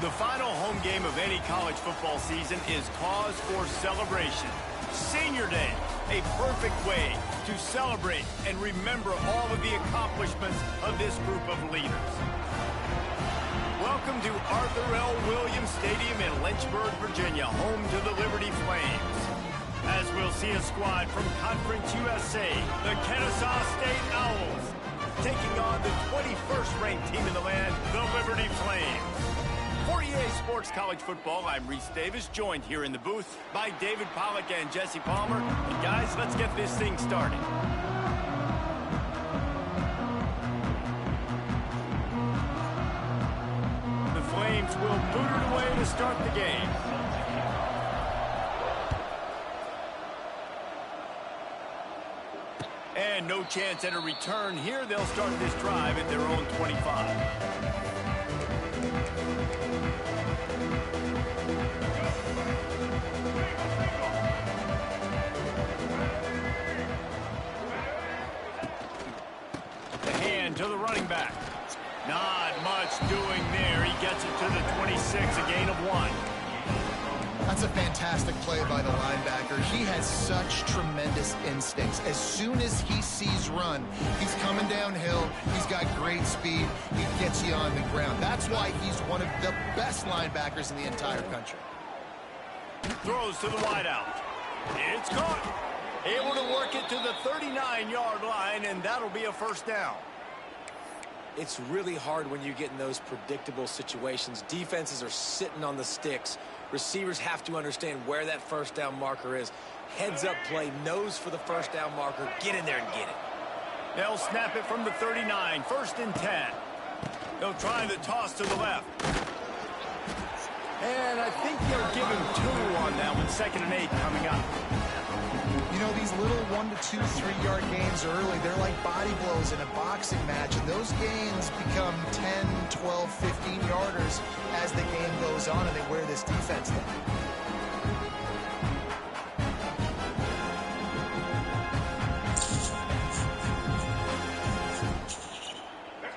The final home game of any college football season is cause for celebration. Senior Day, a perfect way to celebrate and remember all of the accomplishments of this group of leaders. Welcome to Arthur L. Williams Stadium in Lynchburg, Virginia, home to the Liberty Flames. As we'll see a squad from Conference USA, the Kennesaw State Owls, taking on the 21st ranked team in the land, the Liberty Flames. For EA Sports College Football, I'm Reese Davis, joined here in the booth by David Pollack and Jesse Palmer. And guys, let's get this thing started. The Flames will boot it away to start the game. And no chance at a return here. They'll start this drive at their own 25. To the running back. Not much doing there. He gets it to the 26, a gain of 1. That's a fantastic play by the linebacker. He has such tremendous instincts. As soon as he sees run, he's coming downhill. He's got great speed. He gets you on the ground. That's why he's one of the best linebackers in the entire country. Throws to the wideout. It's caught. Able to work it to the 39-yard line, and that'll be a first down. It's really hard when you get in those predictable situations. Defenses are sitting on the sticks. Receivers have to understand where that first down marker is. Heads up play, nose for the first down marker. Get in there and get it. They'll snap it from the 39, 1st and 10. They'll try the toss to the left. And I think they'll give him 2 on that one, 2nd and 8 coming up. You know, these little 1 to 2, 3-yard gains early, they're like body blows in a boxing match, and those gains become 10, 12, 15-yarders as the game goes on, and they wear this defense down.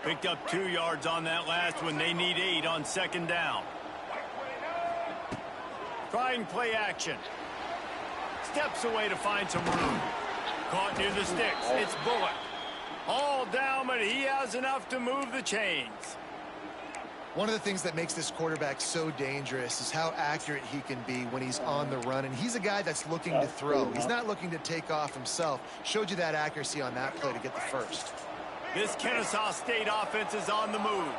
Picked up 2 yards on that last one. They need 8 on 2nd down. Trying play action. Steps away to find some room. Caught near the sticks. It's Bullock. All down, but he has enough to move the chains. One of the things that makes this quarterback so dangerous is how accurate he can be when he's on the run. And he's a guy that's looking to throw. He's not looking to take off himself. Showed you that accuracy on that play to get the first. This Kennesaw State offense is on the move.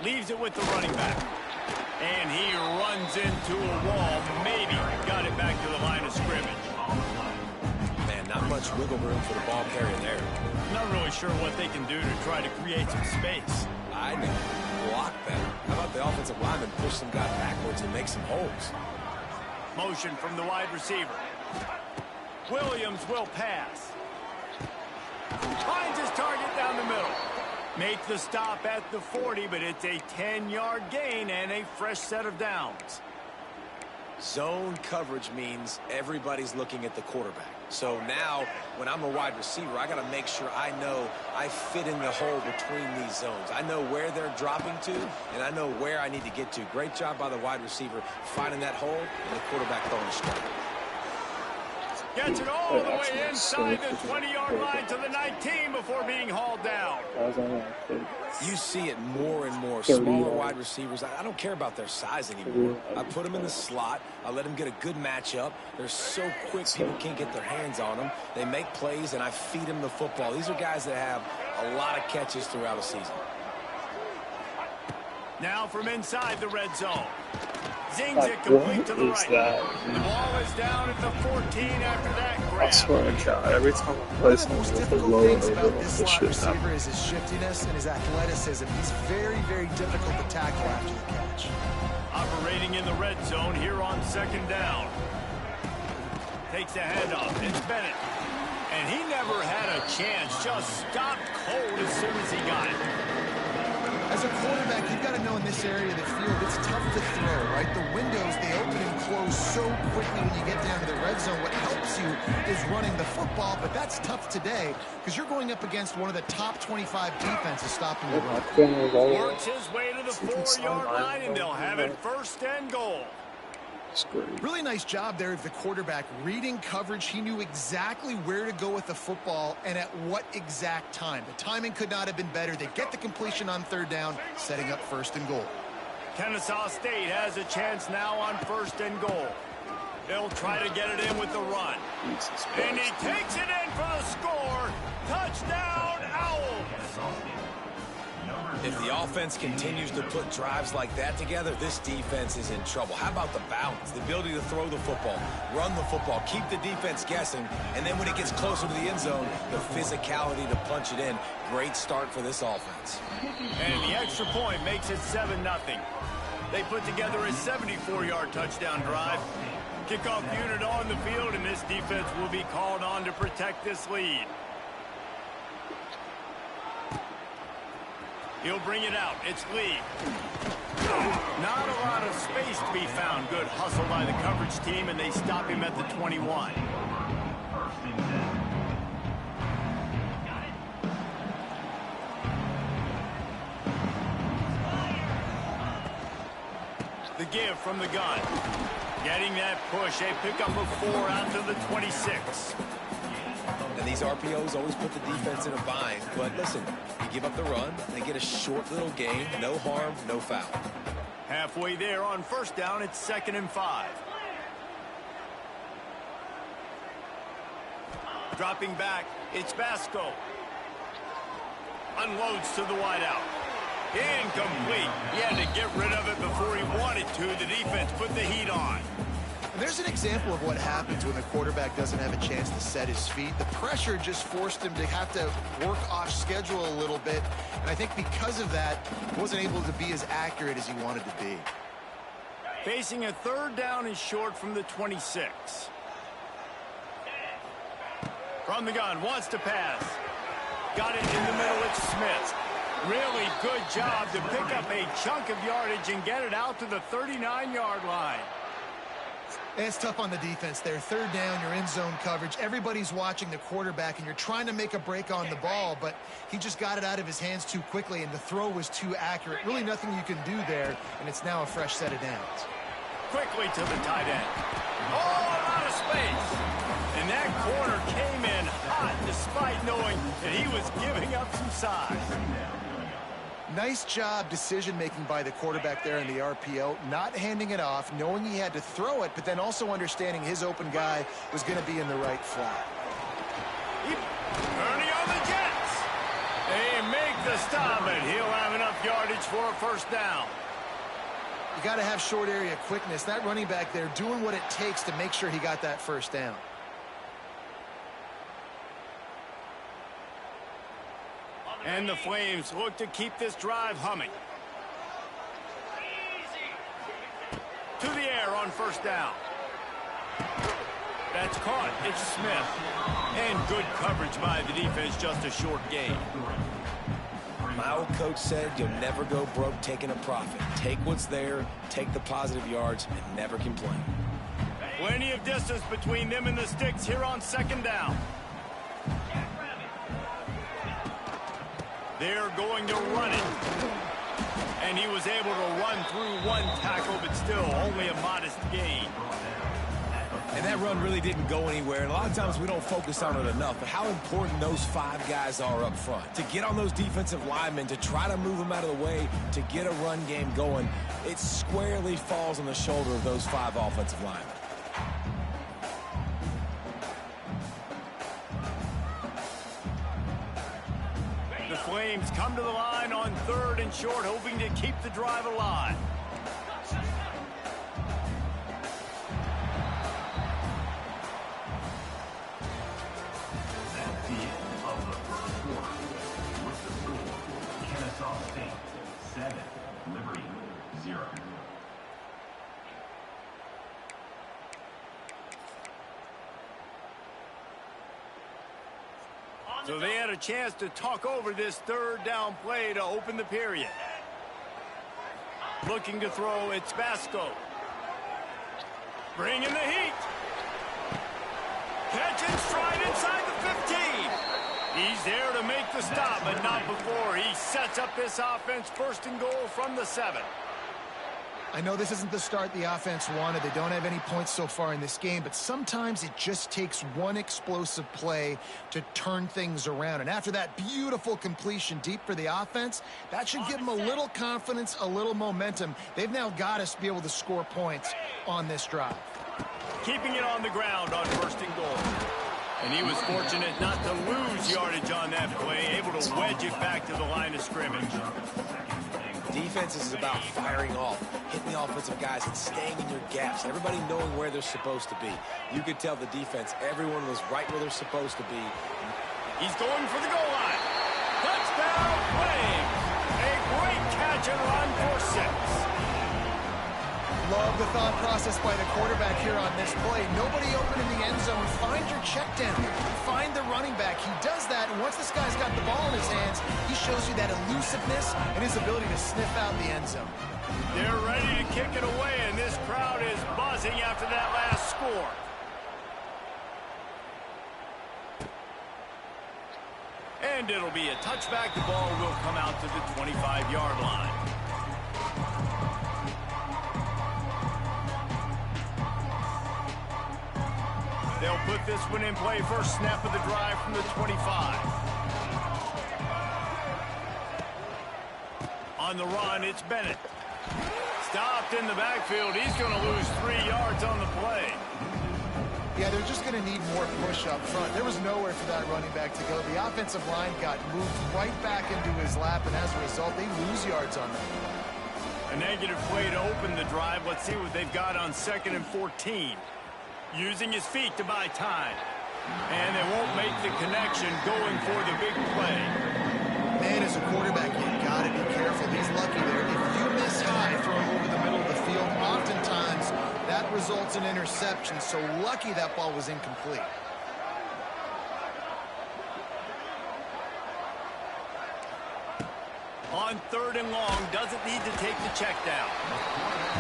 Leaves it with the running back. And he runs into a wall. Maybe got it back to the line of scrimmage. Man, not much wiggle room for the ball carrier there. Not really sure what they can do to try to create some space. I need to block better. How about the offensive lineman push some guy backwards and make some holes? Motion from the wide receiver. Williams will pass. Finds his target down the middle. Make the stop at the 40, but it's a 10-yard gain and a fresh set of downs. Zone coverage means everybody's looking at the quarterback. So now, when I'm a wide receiver, I got to make sure I know I fit in the hole between these zones. I know where they're dropping to, and I know where I need to get to. Great job by the wide receiver finding that hole, and the quarterback throwing a strike. Gets it all the way inside the 20-yard line to the 19 before being hauled down. You see it more and more. Smaller wide receivers, I don't care about their size anymore. I put them in the slot. I let them get a good matchup. They're so quick, people can't get their hands on them. They make plays, and I feed them the football. These are guys that have a lot of catches throughout a season. Now from inside the red zone. Zings it complete to the right. The ball is down at the 14 after that grab. I swear to God, every time I play someone with a low level, this this slot shit receiver happens. is his shiftiness and his athleticism. He's very, very difficult to tackle after the catch. Operating in the red zone here on 2nd down. Takes a handoff. It's Bennett. And he never had a chance. Just stopped cold as soon as he got it. As a quarterback, you've got to know in this area of the field, it's tough to throw, right? The windows, they open and close so quickly when you get down to the red zone. What helps you is running the football, but that's tough today because you're going up against one of the top 25 defenses stopping the run. Works his way to the 4-yard line, and they'll have it first and goal. Really nice job there of the quarterback reading coverage. He knew exactly where to go with the football and at what exact time. The timing could not have been better. They get the completion on third down, setting up first and goal. Kennesaw State has a chance now on first and goal. They'll try to get it in with the run. And he takes it in for the score. Touchdown, Owls! If the offense continues to put drives like that together, this defense is in trouble. How about the balance, the ability to throw the football, run the football, keep the defense guessing, and then when it gets closer to the end zone, the physicality to punch it in. Great start for this offense. And the extra point makes it 7-0. They put together a 74-yard touchdown drive. Kickoff unit on the field, and this defense will be called on to protect this lead. He'll bring it out. It's Lee. Not a lot of space to be found. Good hustle by the coverage team, and they stop him at the 21. The give from the gun. Getting that push. A pickup of 4 out to the 26. And these RPOs always put the defense in a bind. But listen, you give up the run, they get a short little gain. No harm, no foul. Halfway there on first down, it's 2nd and 5. Dropping back, it's Vasco. Unloads to the wideout. Incomplete. He had to get rid of it before he wanted to. The defense put the heat on. And there's an example of what happens when the quarterback doesn't have a chance to set his feet. The pressure just forced him to have to work off schedule a little bit. And I think because of that, he wasn't able to be as accurate as he wanted to be. Facing a 3rd down and short from the 26. From the gun, wants to pass. Got it in the middle, it's Smith. Really good job to pick up a chunk of yardage and get it out to the 39-yard line. And it's tough on the defense there. 3rd down, you're in zone coverage. Everybody's watching the quarterback, and you're trying to make a break on the ball, but he just got it out of his hands too quickly, and the throw was too accurate. Really nothing you can do there, and it's now a fresh set of downs. Quickly to the tight end. Oh, a lot of space. And that corner came in hot despite knowing that he was giving up some size. Nice job decision-making by the quarterback there in the RPO, not handing it off, knowing he had to throw it, but then also understanding his open guy was going to be in the right flat. Ernie on the Jets. They make the stop, and he'll have enough yardage for a first down. You got to have short area quickness. That running back there doing what it takes to make sure he got that first down. And the Flames look to keep this drive humming. To the air on first down. That's caught. It's Smith. And good coverage by the defense, just a short gain. My old coach said you'll never go broke taking a profit. Take what's there, take the positive yards, and never complain. Plenty of distance between them and the sticks here on 2nd down. They're going to run it. And he was able to run through 1 tackle, but still only a modest gain. And that run really didn't go anywhere. And a lot of times we don't focus on it enough, but how important those 5 guys are up front. To get on those defensive linemen, to try to move them out of the way, to get a run game going, it squarely falls on the shoulder of those 5 offensive linemen. The Flames come to the line on 3rd and short, hoping to keep the drive alive. At the end of the first quarter, with the score, Kennesaw State 7, Liberty 0. So they had a chance to talk over this 3rd down play to open the period. Looking to throw, it's Vasco. Bringing the heat. Catching stride inside the 15. He's there to make the stop, but not before he sets up this offense. First and goal from the 7. I know this isn't the start the offense wanted. They don't have any points so far in this game, but sometimes it just takes one explosive play to turn things around. And after that beautiful completion deep for the offense, that should give them a little confidence, a little momentum. They've now got us to be able to score points on this drive. Keeping it on the ground on first and goal. And he was fortunate not to lose yardage on that play, able to wedge it back to the line of scrimmage. Defense is about firing off, hitting the offensive guys and staying in your gaps. Everybody knowing where they're supposed to be. You could tell the defense, everyone was right where they're supposed to be. He's going for the goal line. Touchdown, Flames! A great catch and run for 6. Love the thought process by the quarterback here on this play. Nobody open in the end zone. Find your check down. Find the running back. He does that, and once this guy's got the ball in his hands, he shows you that elusiveness and his ability to sniff out the end zone. They're ready to kick it away, and this crowd is buzzing after that last score. And it'll be a touchback. The ball will come out to the 25-yard line. They'll put this one in play. First snap of the drive from the 25. On the run, it's Bennett. Stopped in the backfield. He's going to lose 3 yards on the play. Yeah, they're just going to need more push up front. There was nowhere for that running back to go. The offensive line got moved right back into his lap, and as a result, they lose yards on them. A negative play to open the drive. Let's see what they've got on 2nd and 14. Using his feet to buy time. And they won't make the connection going for the big play. Man, as a quarterback, you've got to be careful. He's lucky there. If you miss high throwing over the middle of the field, oftentimes that results in interception. So lucky that ball was incomplete. On 3rd and long, doesn't need to take the check down.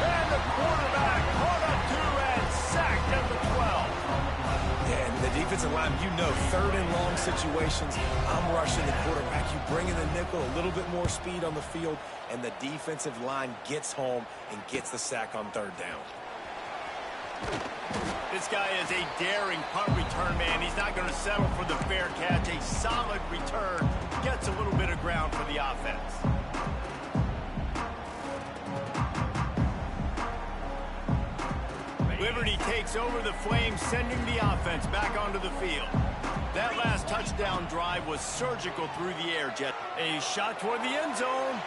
And the quarterback caught up 2 and sacked at the 12. Yeah, and the defensive line, you know, 3rd and long situations, I'm rushing the quarterback. You bring in the nickel, a little bit more speed on the field, and the defensive line gets home and gets the sack on 3rd down. This guy is a daring punt return man. He's not going to settle for the fair catch. A solid return. Gets a little bit of ground for the offense. Liberty takes over the Flames, sending the offense back onto the field. That last touchdown drive was surgical through the air, Jet. A shot toward the end zone.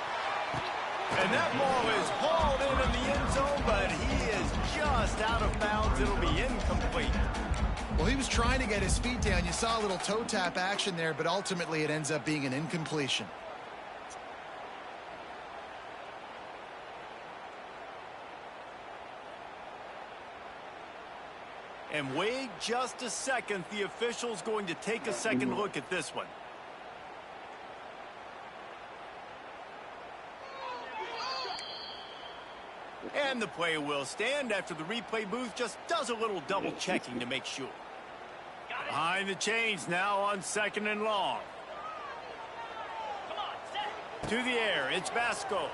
And that ball is hauled in the end zone, but he is just out of bounds. It'll be incomplete. Well, he was trying to get his feet down. You saw a little toe tap action there, but ultimately it ends up being an incompletion. And wait just a second. The official's going to take a second look at this one. And the play will stand after the replay booth just does a little double checking to make sure. Behind the chains now on 2nd and long. To the air, it's Vasco.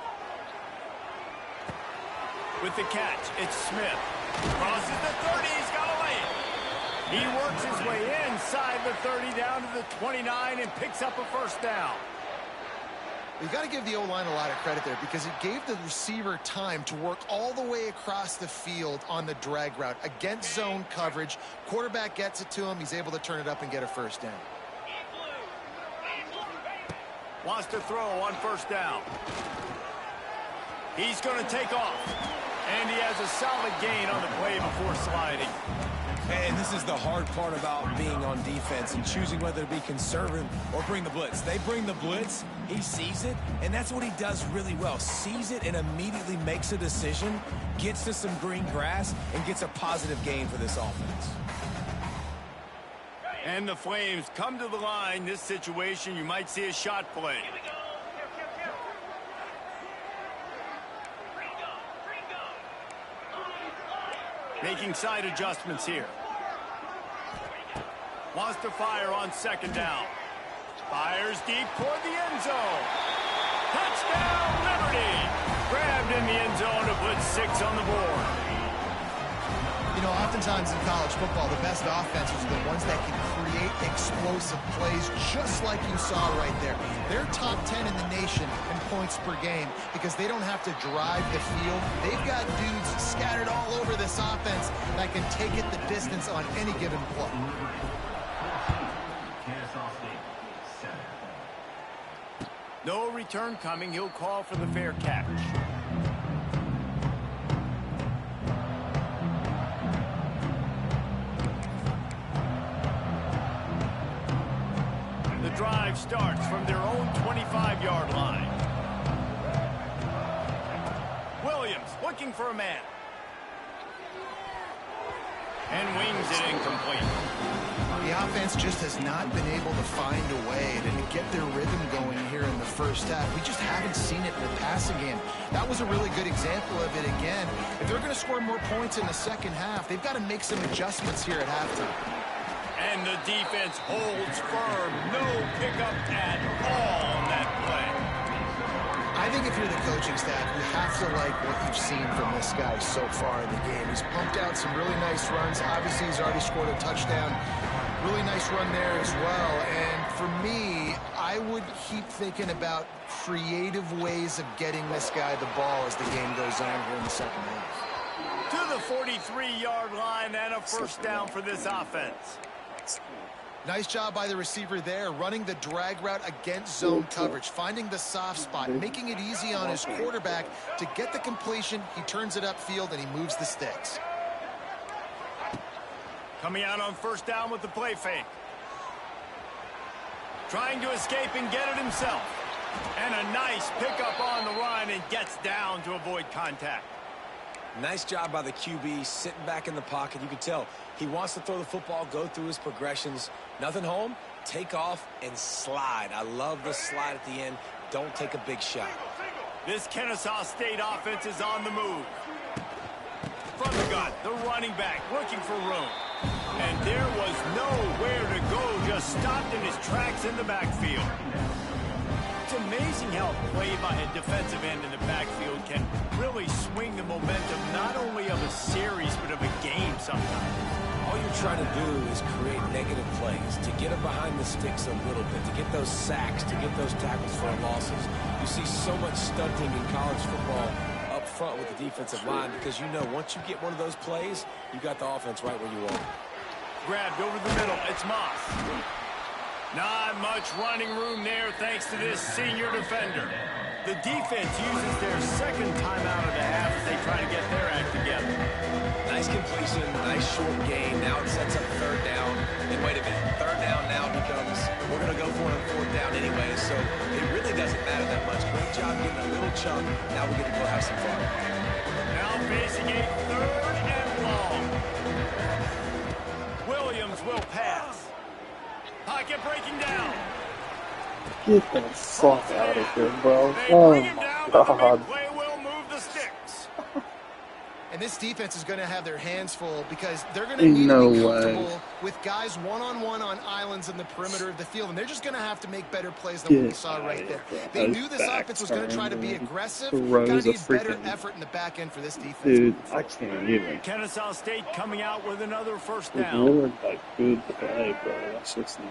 With the catch, it's Smith. Crosses the 30, he's got to lay it. He works his way inside the 30 down to the 29 and picks up a first down. You got to give the O-line a lot of credit there because it gave the receiver time to work all the way across the field on the drag route against zone coverage. Quarterback gets it to him. He's able to turn it up and get a first down. Wants to throw on first down. He's going to take off. And he has a solid gain on the play before sliding. And this is the hard part about being on defense and choosing whether to be conservative or bring the blitz. They bring the blitz, he sees it, and that's what he does really well. Sees it and immediately makes a decision, gets to some green grass, and gets a positive gain for this offense. And the Flames come to the line. This situation, you might see a shot play. Making side adjustments here. Wants to fire on second down. Fires deep toward the end zone. Touchdown, Liberty! Grabbed in the end zone to put 6 on the board. You know, oftentimes in college football, the best offenses are the ones that can create explosive plays, just like you saw right there. They're top 10 in the nation in points per game because they don't have to drive the field. They've got dudes scattered all over this offense that can take it the distance on any given play. No return coming. He'll call for the fair catch. The drive starts from their own 25-yard line. Williams looking for a man. And wings it incomplete. The offense just has not been able to find a way to get their rhythm going here in the first half. We just haven't seen it in the passing game. That was a really good example of it again. If they're going to score more points in the second half, they've got to make some adjustments here at halftime. And the defense holds firm. No pickup at all on that play. I think if you're the coaching staff, you have to like what you've seen from this guy so far in the game. He's pumped out some really nice runs. Obviously, he's already scored a touchdown. Really nice run there as well. And for me, I would keep thinking about creative ways of getting this guy the ball as the game goes on here in the second half. To the 43-yard line and a first down for this offense. Nice job by the receiver there, running the drag route against zone coverage, finding the soft spot, making it easy on his quarterback to get the completion. He turns it upfield, and he moves the sticks. Coming out on first down with the play fake. Trying to escape and get it himself. And a nice pickup on the run and gets down to avoid contact. Nice job by the QB, sitting back in the pocket. You can tell he wants to throw the football, go through his progressions. Nothing home, take off, and slide. I love the slide at the end. Don't take a big shot. This Kennesaw State offense is on the move. From the gun, the running back looking for room. And there was nowhere to go, just stopped in his tracks in the backfield. It's amazing how a play by a defensive end in the backfield can really swing the momentum not only of a series but of a game sometimes. All you're trying to do is create negative plays, to get them behind the sticks a little bit, to get those sacks, to get those tackles for losses. You see so much stunting in college football up front with the defensive line because you know once you get one of those plays, you got the offense right where you want it. Grabbed over the middle. It's Moss. Not much running room there thanks to this senior defender. The defense uses their second timeout of the half as they try to get their act together. Nice completion, nice short gain. Now it sets up third down. And wait a minute, third down now becomes, we're going to go for it on fourth down anyway, so it really doesn't matter that much. Great job getting a little chunk. Now we get to go have some fun. Now facing a third and long. Williams will pass. Pocket breaking down. Get the fuck out of here, bro. Oh my god. Play will move the sticks. And this defense is going to have their hands full because they're going to need to be comfortable with guys one-on-one on islands in the perimeter of the field. And they're just going to have to make better plays than what we saw right there. They knew this offense was going to try to be aggressive. Going to need better effort in the back end for this defense. Dude, I can't even. Kennesaw State coming out with another first It's down. really like good play, bro. That's just not.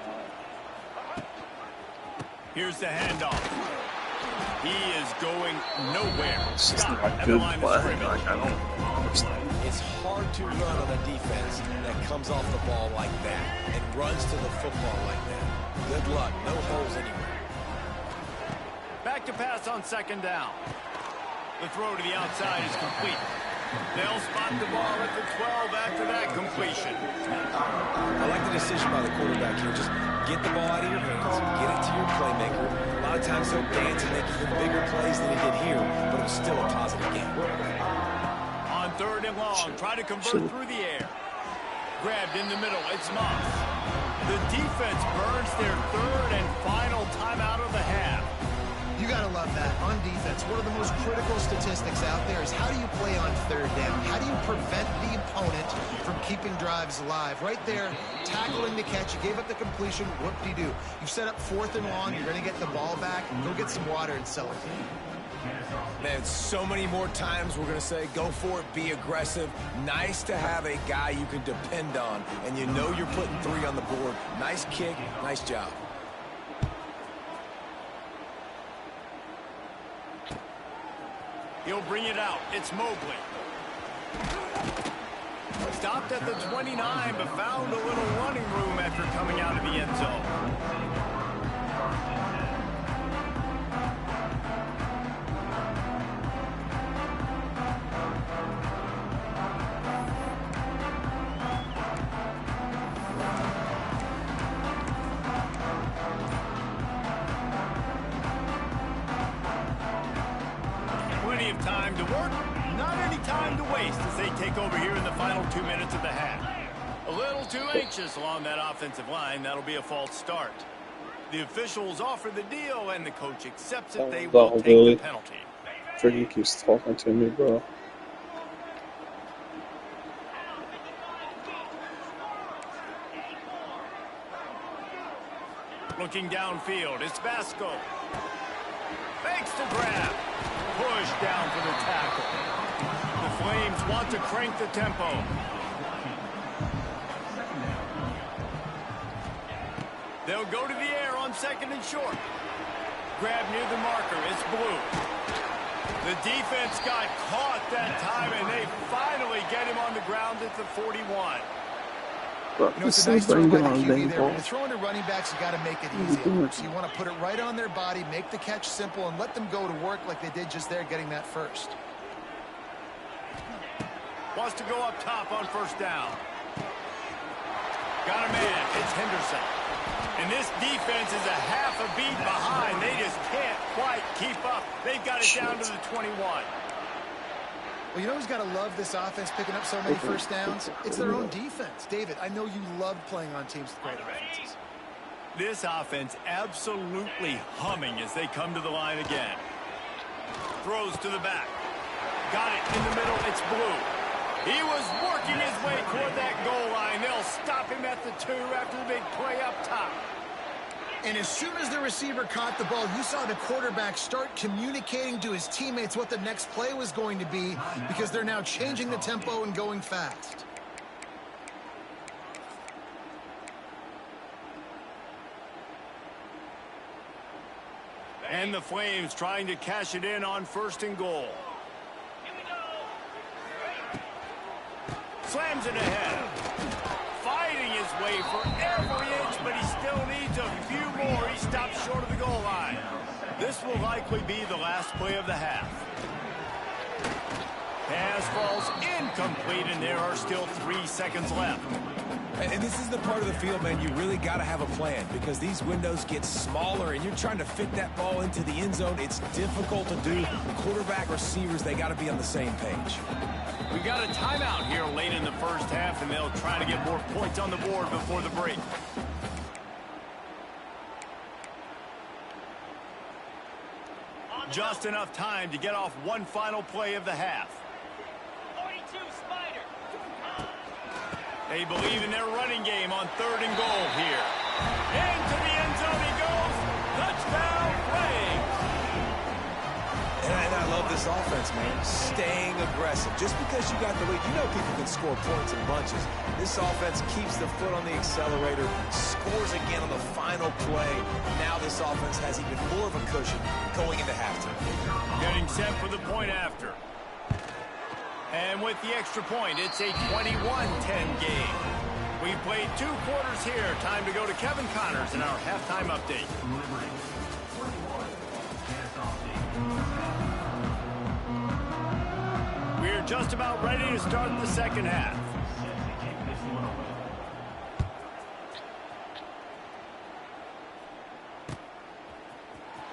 Here's the handoff. He is going nowhere. It's just Stop not at the good line of play. scrimmage. Like, I don't understand. It's hard to run on a defense that comes off the ball like that and runs to the football like that. Good luck. No holes anywhere. Back to pass on second down. The throw to the outside is complete. They'll spot the ball at the 12 after that completion. I like the decision by the quarterback here. Just get the ball out of your hands, get it to your playmaker. A lot of times he'll dance and make even bigger plays than he did here, but it was still a positive game. On third and long, try to convert through the air. Grabbed in the middle, it's Moss. The defense burns their third and final timeout of the half. You got to love that. On defense, one of the most critical statistics out there is how do you play on third down? How do you prevent the opponent from keeping drives alive? Right there, tackling the catch. You gave up the completion. Whoop-de-doo. You set up 4th and long. You're going to get the ball back. Go get some water and celebrate. Man, so many more times we're going to say, go for it, be aggressive. Nice to have a guy you can depend on, and you know you're putting 3 on the board. Nice kick, nice job. He'll bring it out. It's Mobley. Stopped at the 29, but found a little running room after coming out of the end zone. Time to work, not any time to waste as they take over here in the final 2 minutes of the half. A little too anxious along that offensive line. That'll be a false start. The officials offer the deal, and the coach accepts it. They will take the penalty. Freaking keeps talking to me, bro. Looking downfield, it's Vasco. Fakes to grab. Push down for the tackle. The Flames want to crank the tempo. They'll go to the air on 2nd and short. Grab near the marker. It's Blue. The defense got caught that time, and they finally get him on the ground at the 41. Bro, You know, it's a nice throw by the QB there. When you're throwing to running backs, you got to make it easy. So you want to put it right on their body, make the catch simple, and let them go to work like they did just there, getting that first. Wants to go up top on 1st down. Got a man. It's Henderson. And this defense is a half a beat behind. They just can't quite keep up. They've got it down to the 21. Well, you know who's got to love this offense picking up so many first downs? It's their own defense. David, I know you love playing on teams with great offenses. This offense absolutely humming as they come to the line again. Throws to the back. Got it in the middle. It's Blue. He was working his way toward that goal line. They'll stop him at the 2 after the big play up top. And as soon as the receiver caught the ball, you saw the quarterback start communicating to his teammates what the next play was going to be, because they're now changing the tempo and going fast. And the Flames trying to cash it in on 1st and goal. Slams it ahead. Fighting his way for every inch, but he still needs a few more. He stops short of the goal line. This will likely be the last play of the half. Pass falls incomplete, and there are still 3 seconds left. And this is the part of the field, man, you really got to have a plan, because these windows get smaller and you're trying to fit that ball into the end zone. It's difficult to do. Quarterback, receivers, they got to be on the same page. We got a timeout here late in the first half, and they'll try to get more points on the board before the break. Just enough time to get off one final play of the half. 42 Spider. They believe in their running game on 3rd and goal here. Into the end zone he goes. Touchdown, Flames. And I love this offense, man. Staying aggressive. Just because you got the lead, you know people can score points in bunches. This offense keeps the foot on the accelerator, scores again on the final play. Now this offense has even more of a cushion going into halftime. Getting set for the point after. And with the extra point, it's a 21-10 game. We've played 2 quarters here. Time to go to Kevin Connors in our halftime update. We're just about ready to start the second half.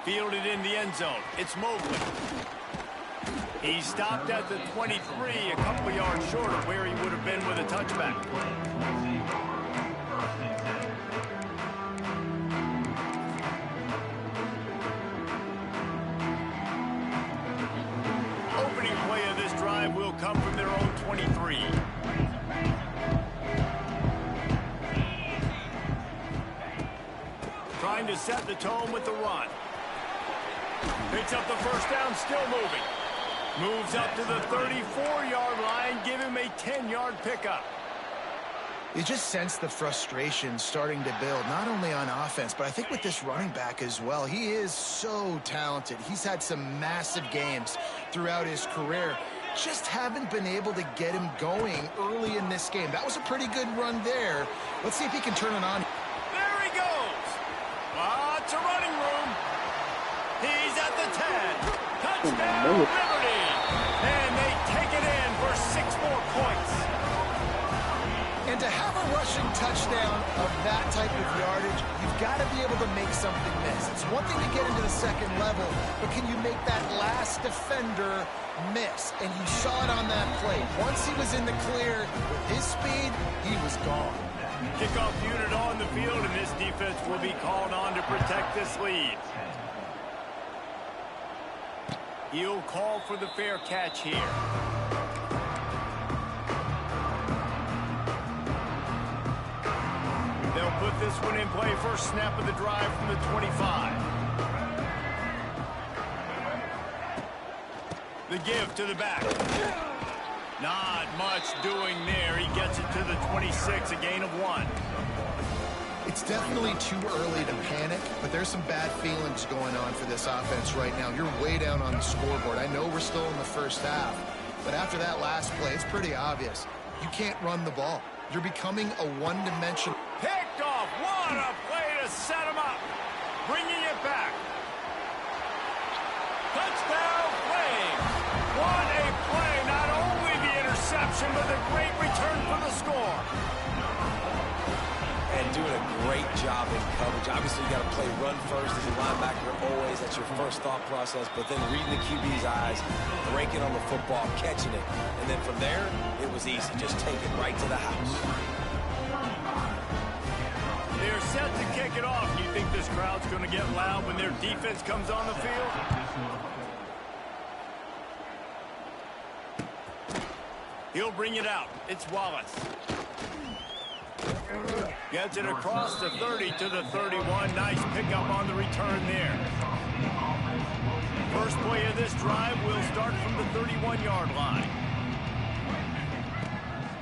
Fielded in the end zone. It's Mobley. He stopped at the 23, a couple of yards short of where he would have been with a touchback. trying to set the tone with the run. Picks up the first down, still moving. Moves up to the 34-yard line, give him a 10-yard pickup. You just sense the frustration starting to build, not only on offense, but I think with this running back as well. He is so talented. He's had some massive games throughout his career. Just haven't been able to get him going early in this game. That was a pretty good run there. Let's see if he can turn it on. There he goes. Lots of running room. He's at the 10. Touchdown, Liberty. And they take it in for 6 more points. And to have a rushing touchdown of that type of yardage, you've got to be able to make something miss. It's one thing to get into the second level, but can you make that last defender miss? And you saw it on that play. Once he was in the clear with his speed, he was gone. Kickoff unit on the field, and this defense will be called on to protect this lead. He'll call for the fair catch here. They'll put this one in play. First snap of the drive from the 25. The give to the back. Not much doing there. He gets it to the 26, a gain of 1. It's definitely too early to panic, but there's some bad feelings going on for this offense right now. You're way down on the scoreboard. I know we're still in the first half, but after that last play, it's pretty obvious. You can't run the ball. You're becoming a one-dimensional. Picked off. What a play to set him up. Bringing it back. Touchdown, Flames. What a play. Not only the interception, but the great return for the score. And doing a great job in coverage. Obviously, you got to play run first as a linebacker always. That's your first thought process. But then reading the QB's eyes, breaking on the football, catching it. And then from there, it was easy. Just take it right to the house. They're set to kick it off. Do you think this crowd's going to get loud when their defense comes on the field? He'll bring it out. It's Wallace. Gets it across the 30 to the 31. Nice pickup on the return there. First play of this drive will start from the 31-yard line.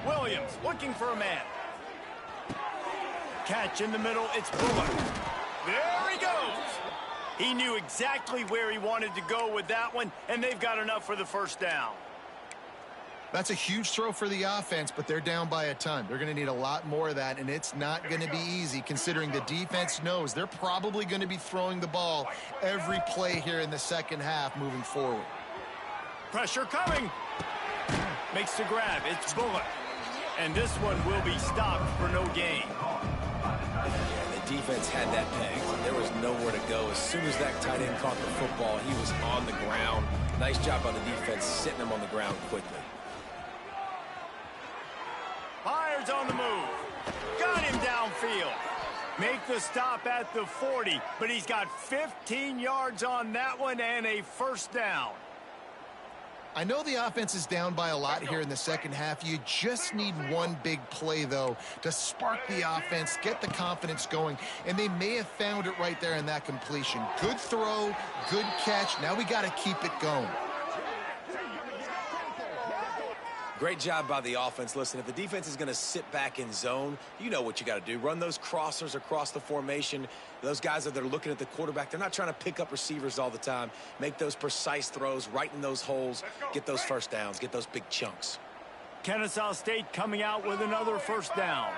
Williams looking for a man. Catch in the middle. It's Bullock. There he goes. He knew exactly where he wanted to go with that one, and they've got enough for the first down. That's a huge throw for the offense, but they're down by a ton. They're going to need a lot more of that, and it's not going to be easy considering the defense knows they're probably going to be throwing the ball every play here in the second half moving forward. Pressure coming. Makes the grab. It's Bullock. And this one will be stopped for no gain. Yeah, the defense had that pegged. There was nowhere to go. As soon as that tight end caught the football, he was on the ground. Nice job by the defense sitting him on the ground quickly. Fires on the move. Got him downfield. Make the stop at the 40, but he's got 15 yards on that one and a first down. I know the offense is down by a lot here in the second half. You just need one big play, though, to spark the offense, get the confidence going, and they may have found it right there in that completion. Good throw, good catch. Now we got to keep it going. Great job by the offense. Listen, if the defense is going to sit back in zone, you know what you got to do. Run those crossers across the formation. Those guys that are looking at the quarterback, they're not trying to pick up receivers all the time. Make those precise throws, right in those holes, get those first downs, get those big chunks. Kennesaw State coming out with another first down.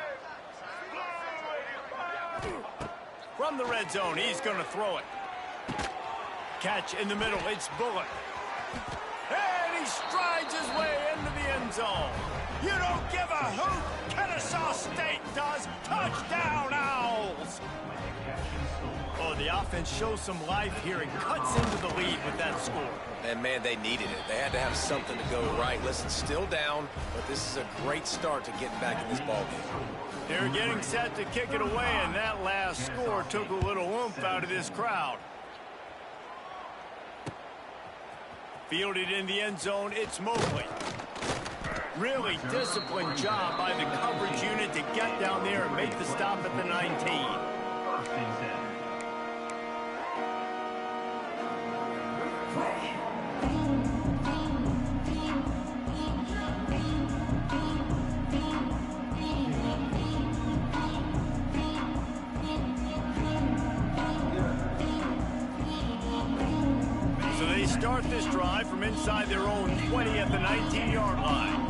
From the red zone, he's going to throw it. Catch in the middle, it's Bullock. And he strides his way into the end zone. You don't give a hoot. Kennesaw State does. Touchdown, Owls. Oh, the offense shows some life here and cuts into the lead with that score. And, man, they needed it. They had to have something to go right. Listen, still down, but this is a great start to getting back in this ballgame. They're getting set to kick it away, and that last score took a little oomph out of this crowd. Fielded in the end zone, it's Mobley. Really disciplined job by the coverage unit to get down there and make the stop at the 19. start this drive from inside their own 20 at the 19-yard line.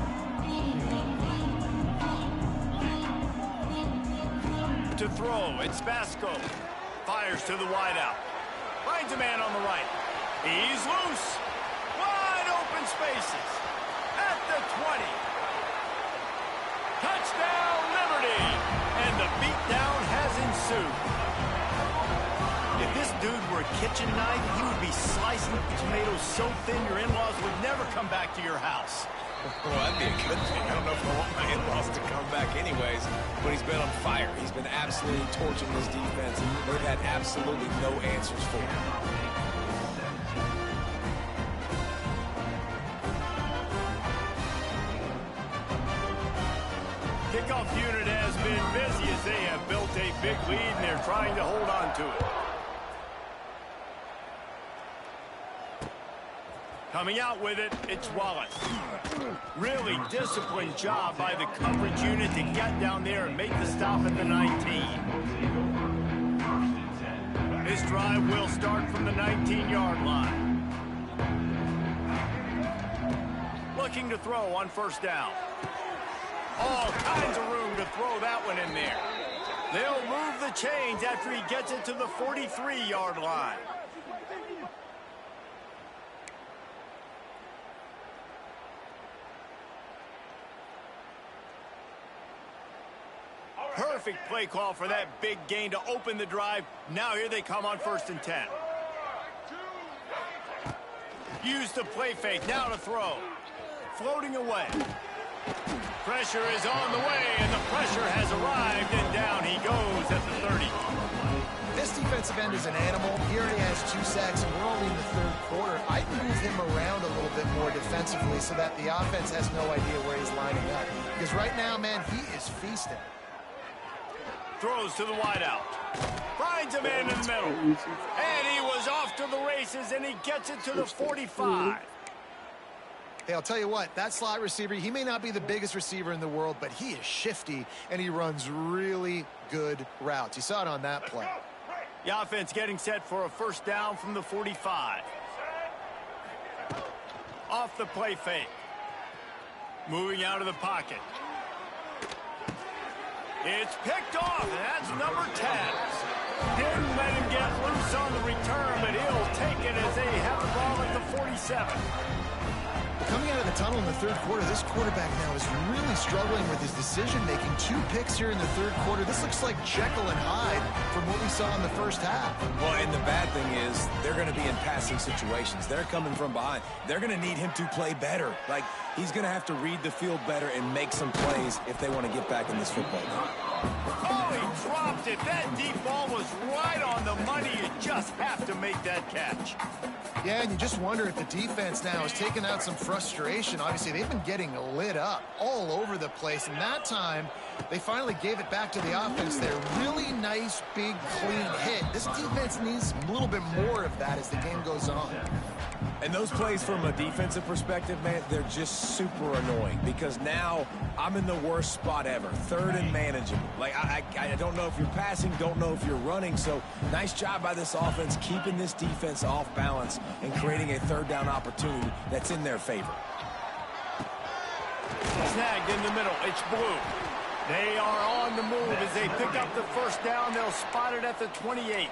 To throw, it's Vasco. Fires to the wideout. Finds a man on the right. He's loose. Wide open spaces. At the 20. Touchdown, Liberty! And the beatdown has ensued. If this dude were a kitchen knife, he would be slicing tomatoes so thin your in-laws would never come back to your house. Well, that'd be a good thing. I don't know if I want my in-laws to come back anyways, but he's been on fire. He's been absolutely torching this defense. They've had absolutely no answers for him. Kickoff unit has been busy as they have built a big lead and they're trying to hold on to it. Coming out with it, it's Wallace. Really disciplined job by the coverage unit to get down there and make the stop at the 19. This drive will start from the 19-yard line. Looking to throw on first down. All kinds of room to throw that one in there. They'll move the chains after he gets it to the 43-yard line. Perfect play call for that big gain to open the drive. Now here they come on 1st and 10. Use the play fake. Now to throw. Floating away. Pressure is on the way, and the pressure has arrived, and down he goes at the 30. This defensive end is an animal. He already has 2 sacks, and we're only in the 3rd quarter. I'd move him around a little bit more defensively so that the offense has no idea where he's lining up. Because right now, man, he is feasting. Throws to the wideout. Finds a man in the middle. And he was off to the races, and he gets it to the 45. Hey, I'll tell you what, that slot receiver, he may not be the biggest receiver in the world, but he is shifty, and he runs really good routes. You saw it on that play. The offense getting set for a first down from the 45. Off the play fake. Moving out of the pocket. It's picked off, and that's number 10. Didn't let him get loose on the return, but he'll take it as they have the ball at the 47. Coming out of the tunnel in the 3rd quarter, this quarterback now is really struggling with his decision-making. 2 picks here in the 3rd quarter. This looks like Jekyll and Hyde from what we saw in the first half. Well, and the bad thing is they're going to be in passing situations. They're coming from behind. They're going to need him to play better. Like, he's going to have to read the field better and make some plays if they want to get back in this football game. Oh, he dropped it. That deep ball was right on the money. You just have to make that catch. Yeah, and you just wonder if the defense now has taken out some frustration. Obviously, they've been getting lit up all over the place, and that time they finally gave it back to the offense there. Really nice, big, clean hit. This defense needs a little bit more of that as the game goes on. And those plays from a defensive perspective, man, they're just super annoying because now I'm in the worst spot ever. 3rd and manageable. Like, I don't know if you're passing, don't know if you're running. So nice job by this offense keeping this defense off balance and creating a 3rd down opportunity that's in their favor. Snagged in the middle. It's Blue. They are on the move as they pick up the first down. They'll spot it at the 28.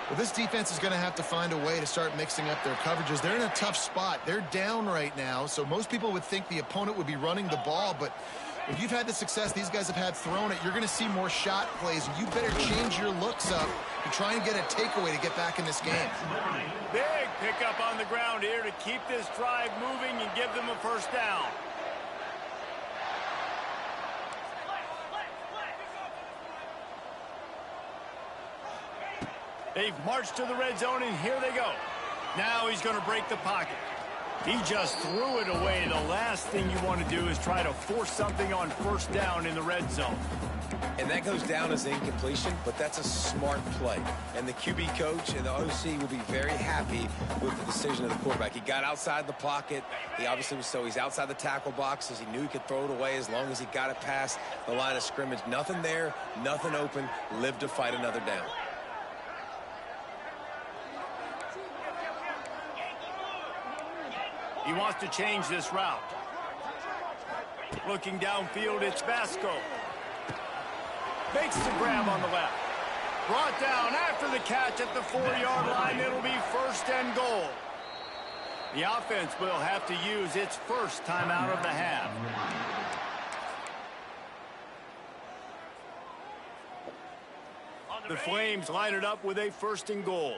Well, this defense is going to have to find a way to start mixing up their coverages. They're in a tough spot. They're down right now, so most people would think the opponent would be running the ball, but if you've had the success these guys have had throwing it, you're going to see more shot plays. You better change your looks up to try and get a takeaway to get back in this game. Big pickup on the ground here to keep this drive moving and give them a first down. They've marched to the red zone, and here they go. Now he's going to break the pocket. He just threw it away. The last thing you want to do is try to force something on first down in the red zone. And that goes down as incompletion, but that's a smart play. And the QB coach and the OC will be very happy with the decision of the quarterback. He got outside the pocket. He obviously was he's outside the tackle boxes. He knew he could throw it away as long as he got it past the line of scrimmage. Nothing there, nothing open. Live to fight another down. He wants to change this route. Looking downfield, it's Vasco. Makes the grab on the left. Brought down after the catch at the 4-yard line. It'll be 1st and goal. The offense will have to use its first timeout of the half. The Flames line it up with a 1st and goal.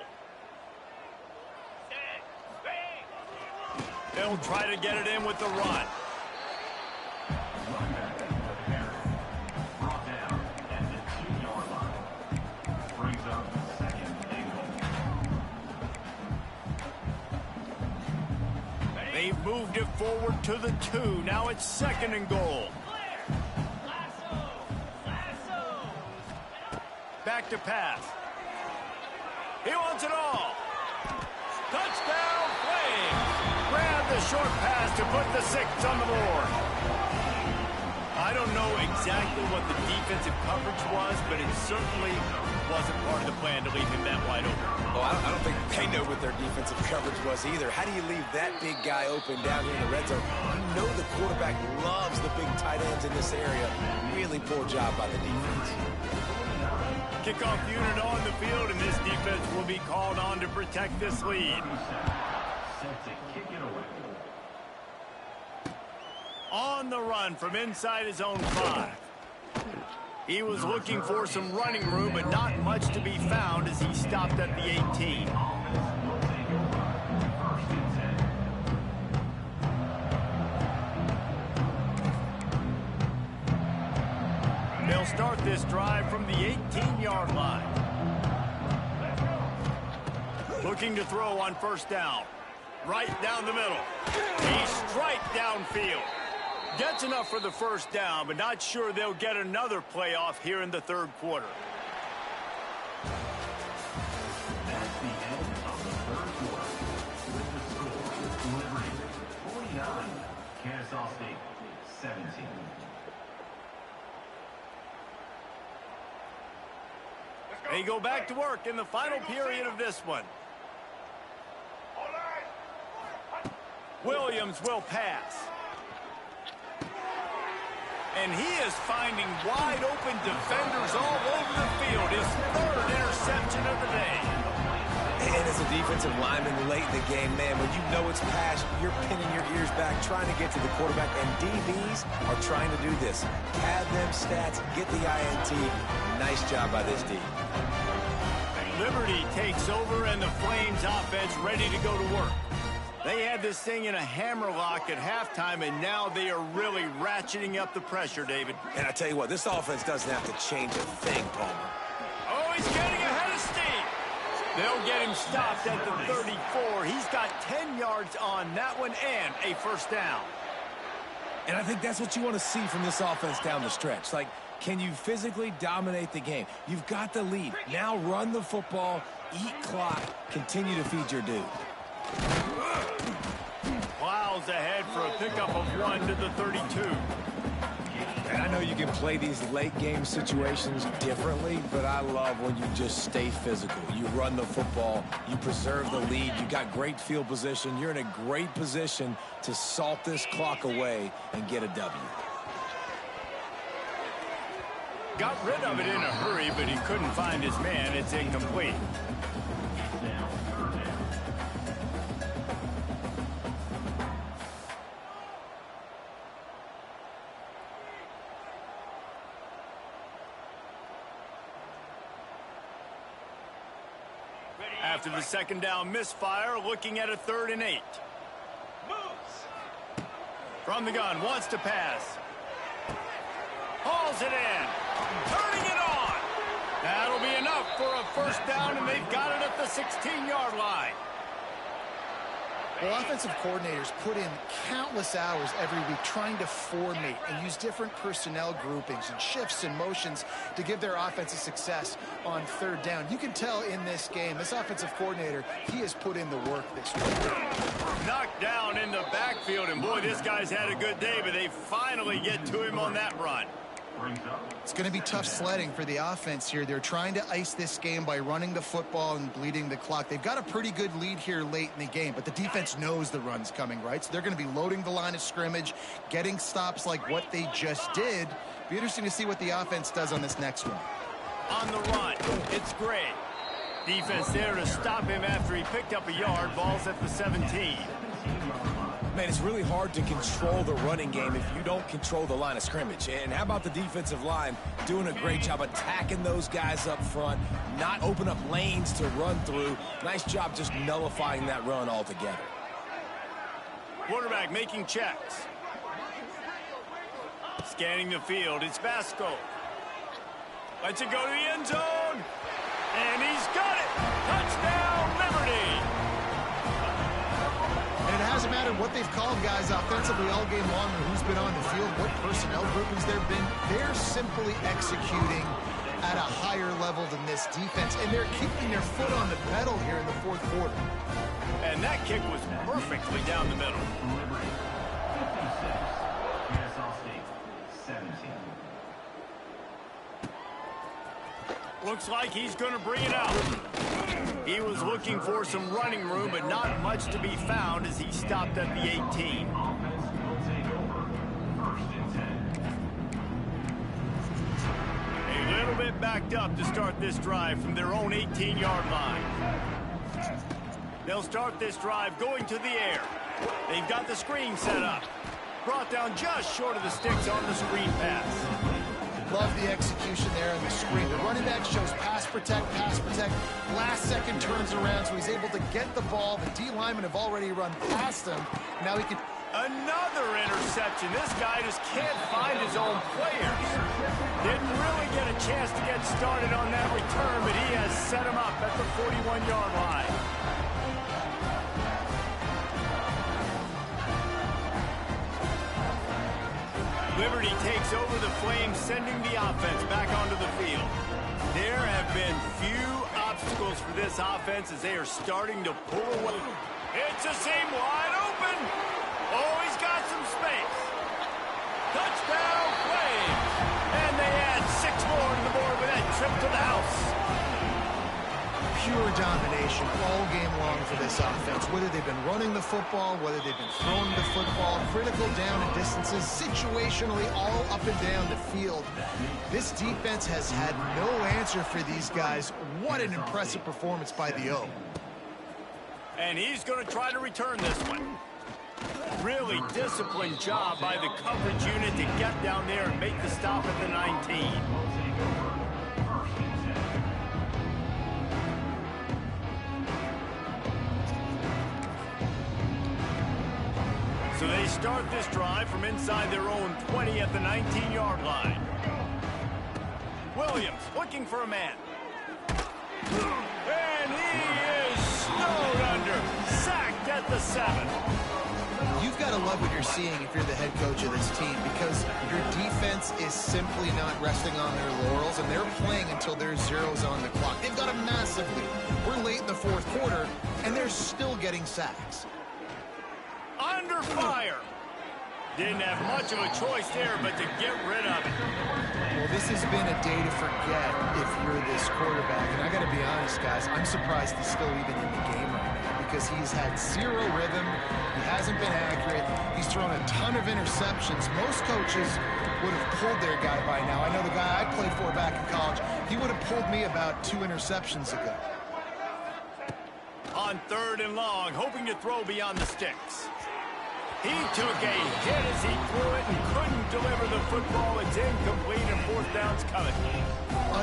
They'll try to get it in with the run. Brought down at the 2-yard line. Brings up 2nd and goal. They've moved it forward to the 2. Now it's 2nd and goal. Back to pass. He wants it all. Touchdown, Flames. Grab the short pass to put the 6 on the board. I don't know exactly what the defensive coverage was, but it certainly wasn't part of the plan to leave him that wide open. Oh, I don't think they know what their defensive coverage was either. How do you leave that big guy open down here in the red zone? You know the quarterback loves the big tight ends in this area. Really poor job by the defense. Kickoff unit on the field, and this defense will be called on to protect this lead. Set to kick it away. On the run from inside his own 5. He was looking for some running room, but not much to be found as he stopped at the 18. They'll start this drive from the 18-yard line. Looking to throw on 1st down. Right down the middle. He strikes downfield. Gets enough for the 1st down, but not sure they'll get another play off here in the 3rd quarter. That's the end of the 3rd quarter. With the score, Liberty 49, Kennesaw State 17. They go back to work in the final period of this one. Williams will pass. And he is finding wide open defenders all over the field. His 3rd interception of the day. And as a defensive lineman late in the game, man, when you know it's pass, you're pinning your ears back, trying to get to the quarterback, and DBs are trying to do this. Pad them stats, get the INT. Nice job by this D. Liberty takes over, and the Flames offense ready to go to work. They had this thing in a hammerlock at halftime, and now they are really ratcheting up the pressure, David. And I tell you what, this offense doesn't have to change a thing, Palmer. Oh, he's getting ahead of steam. They'll get him stopped at the 34. He's got 10 yards on that one and a 1st down. And I think that's what you want to see from this offense down the stretch. Like, can you physically dominate the game? You've got the lead. Now run the football, eat clock, continue to feed your dude. Plows ahead for a pickup of 1 to the 32. And I know you can play these late game situations differently, but I love when you just stay physical. You run the football, you preserve the lead, you got great field position, you're in a great position to salt this clock away and get a W. Got rid of it in a hurry, but he couldn't find his man. It's incomplete. After the 2nd down misfire, looking at a 3rd and 8. Moves. From the gun, wants to pass. Hauls it in. Turning it on. That'll be enough for a 1st down, and they've got it at the 16-yard line. Well, offensive coordinators put in countless hours every week trying to formate and use different personnel groupings and shifts and motions to give their offensive success on 3rd down. You can tell in this game, this offensive coordinator, he has put in the work this week. Knocked down in the backfield, and boy, this guy's had a good day, but they finally get to him on that run. brings up. It's going to be tough sledding for the offense here. They're trying to ice this game by running the football and bleeding the clock. They've got a pretty good lead here late in the game, but the defense knows the run's coming, right? So they're going to be loading the line of scrimmage, getting stops like what they just did. Be interesting to see what the offense does on this next one. On the run, it's Gray. Defense there to stop him after he picked up a yard. Ball's at the 17. Man, it's really hard to control the running game if you don't control the line of scrimmage. And how about the defensive line doing a great job attacking those guys up front, not open up lanes to run through. Nice job just nullifying that run altogether. Quarterback making checks. Scanning the field, it's Vasco. Lets it go to the end zone. And he's got it. Touchdown, Liberty. And it hasn't mattered what they've called guys offensively all game long or who's been on the field, what personnel groupings there have been. They're simply executing at a higher level than this defense, and they're keeping their foot on the pedal here in the fourth quarter. And that kick was perfectly down the middle. Liberty 56, Kennesaw State 17. Looks like he's going to bring it out. He was looking for some running room, but not much to be found as he stopped at the 18. Offense will take over. First and 10. A little bit backed up to start this drive from their own 18-yard line. They'll start this drive going to the air. They've got the screen set up. Brought down just short of the sticks on the screen pass. Love the execution there on the screen. The running back shows pass protect, last second turns around, so he's able to get the ball. The D linemen have already run past him. Now he can... Another interception. This guy just can't find his own players. Didn't really get a chance to get started on that return, but he has set him up at the 41-yard line. Liberty takes over the Flames, sending the offense back onto the field. There have been few obstacles for this offense as they are starting to pull away. It's a seam wide open. Oh, he's got some space. Touchdown, Flames. And they add 6 more to the board with that trip to the house. Pure domination all game long for this offense. Whether they've been running the football, whether they've been throwing the football, critical down and distances, situationally all up and down the field. This defense has had no answer for these guys. What an impressive performance by the O. And he's going to try to return this one. Really disciplined job by the coverage unit to get down there and make the stop at the 19. So they start this drive from inside their own 20 at the 19-yard line. Williams looking for a man. And he is snowed under. Sacked at the 7. You've got to love what you're seeing if you're the head coach of this team, because your defense is simply not resting on their laurels, and they're playing until there's zeros on the clock. They've got a massive lead. We're late in the fourth quarter, and they're still getting sacks. Under fire. Didn't have much of a choice there, but to get rid of it. Well, this has been a day to forget if you're this quarterback. And I got to be honest, guys, I'm surprised he's still even in the game right now, because he's had zero rhythm. He hasn't been accurate. He's thrown a ton of interceptions. Most coaches would have pulled their guy by now. I know the guy I played for back in college, he would have pulled me about 2 interceptions ago. On 3rd and long, hoping to throw beyond the sticks. He took a hit as he threw it and couldn't deliver the football. It's incomplete and 4th down's coming.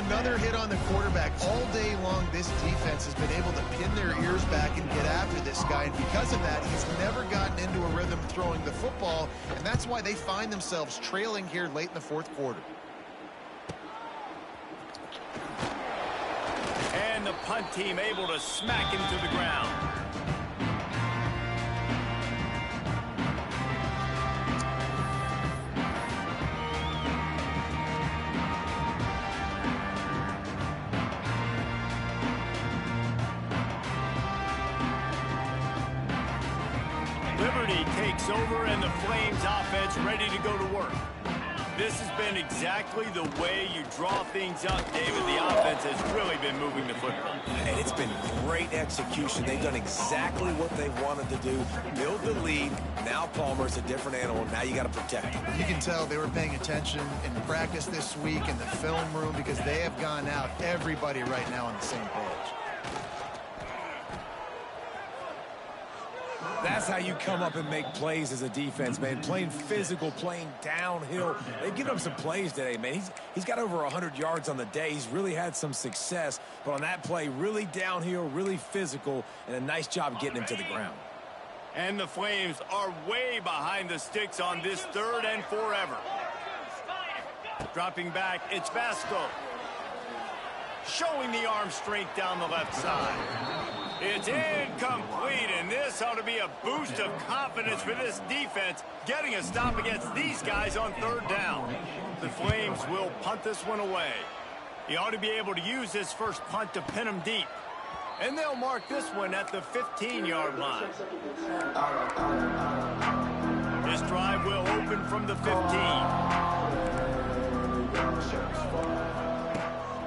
Another hit on the quarterback. All day long, this defense has been able to pin their ears back and get after this guy. And because of that, he's never gotten into a rhythm throwing the football. And that's why they find themselves trailing here late in the 4th quarter. And the punt team able to smack him to the ground. Liberty takes over, and the Flames offense ready to go to work. This has been exactly the way you draw things up, David. The offense has really been moving the football. And it's been great execution. They've done exactly what they wanted to do. Build the lead. Now Palmer's a different animal. Now you got to protect him. You can tell they were paying attention in practice this week in the film room because they have gone out, everybody right now on the same page. That's how you come up and make plays as a defense, man. Playing physical, playing downhill. They've given him some plays today, man. He's got over 100 yards on the day. He's really had some success. But on that play, really downhill, really physical, and a nice job getting him to the ground. And the Flames are way behind the sticks on this 3rd and forever. Dropping back, it's Vasco. Showing the arm strength down the left side. It's incomplete, and this ought to be a boost of confidence for this defense, getting a stop against these guys on 3rd down. The Flames will punt this one away. He ought to be able to use this first punt to pin him deep. And they'll mark this one at the 15-yard line. This drive will open from the 15.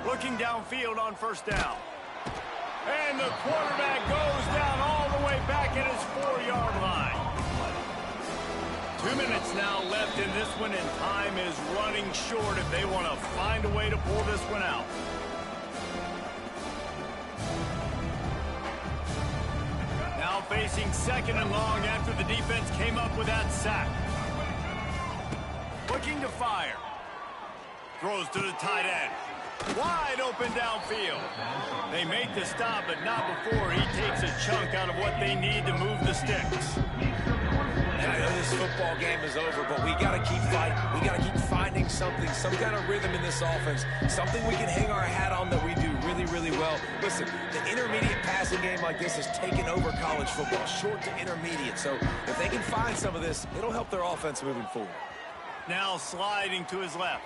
Looking downfield on 1st down. And the quarterback goes down all the way back at his 4-yard line. 2 minutes now left in this one, and time is running short if they want to find a way to pull this one out. Now facing 2nd and long after the defense came up with that sack. Looking to fire. Throws to the tight end. Wide open downfield. They make the stop, but not before he takes a chunk out of what they need to move the sticks. And I know this football game is over, but we got to keep fighting. We got to keep finding something, some kind of rhythm in this offense, something we can hang our hat on that we do really, really well. Listen, the intermediate passing game like this has taken over college football, short to intermediate. So if they can find some of this, it'll help their offense moving forward. Now sliding to his left.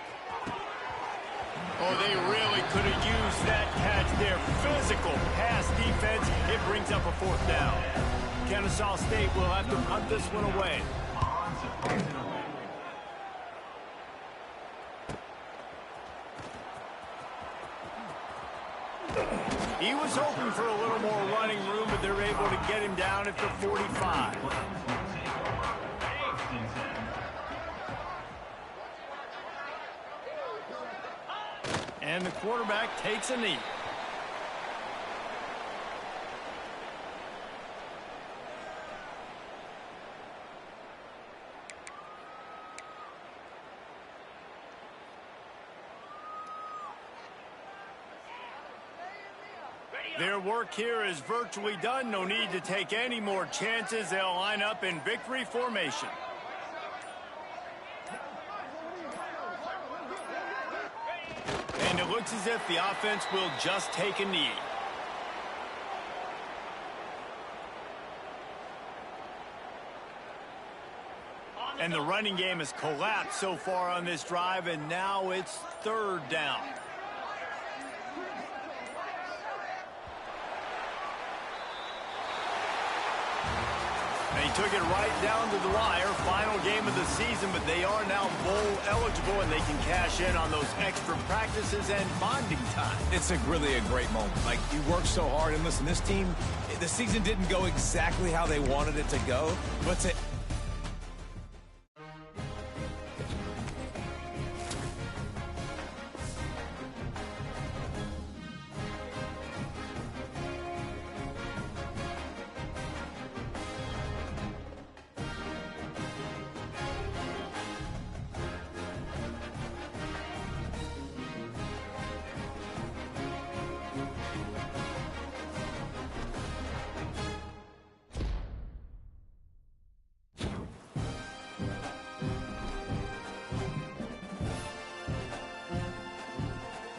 Oh, they really could have used that catch there. Physical pass defense. It brings up a 4th down. Kennesaw State will have to punt this one away. He was hoping for a little more running room, but they're able to get him down at the 45. And the quarterback takes a knee. Their work here is virtually done. No need to take any more chances. They'll line up in victory formation. And it looks as if the offense will just take a knee. And the running game has collapsed so far on this drive, and now it's 3rd down. And he took it right down to the wire. Final game of the season, but they are now bowl eligible, and they can cash in on those extra practices and bonding time. It's really a great moment. Like, you worked so hard, and listen, this team, the season didn't go exactly how they wanted it to go, but to